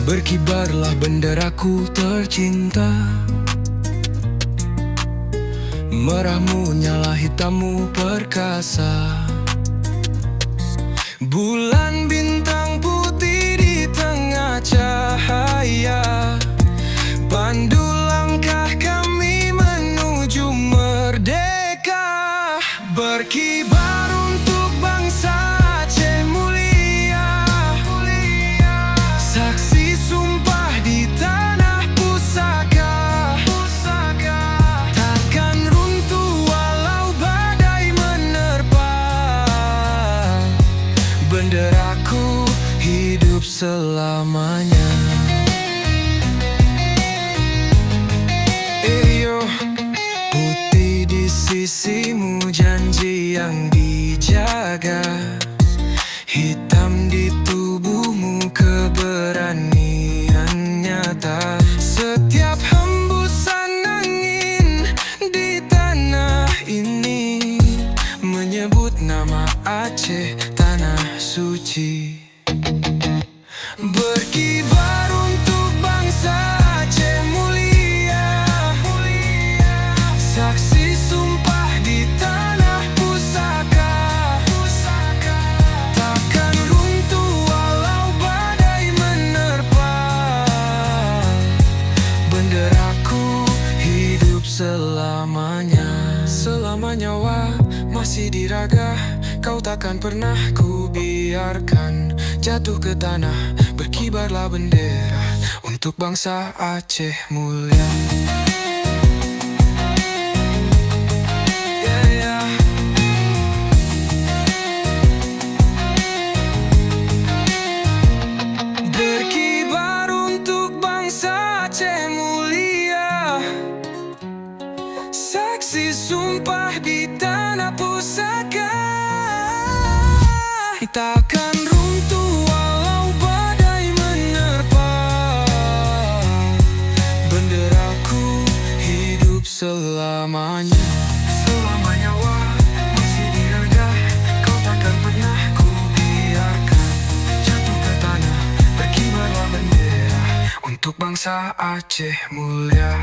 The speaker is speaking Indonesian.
Berkibarlah benderaku tercinta, merahmu nyala hitammu perkasa. Bulan bintang putih di tengah cahaya, pandu langkah kami menuju merdeka. Berkibar untuk bangsa Aceh mulia, saksi sumpah di tanah pusaka. Takkan runtuh walau badai menerpa, benderaku hidup selamanya. Putih di sisimu janji yang dijaga, hitam di tubuhmu keberanian nyata. Setiap hembusan angin di tanah ini menyebut nama Aceh, tanah suci. Berkibar untuk bangsa Aceh mulia, saksi sumpah di tanah pusaka. Takkan runtuh walau badai menerpa, benderaku hidup selamanya. Selama nyawa masih di raga, kau takkan pernah ku biarkan jatuh ke tanah. Berkibarlah bendera untuk bangsa Aceh mulia. Berkibar untuk bangsa Aceh mulia, saksi sumpah di tanah pusaka. Takkan runtuh walau badai menerpa, benderaku hidup selamanya. Selama nyawa masih di raga, kau takkan pernah ku biarkan jatuh ke tanah. Berkibarlah bendera untuk bangsa Aceh mulia.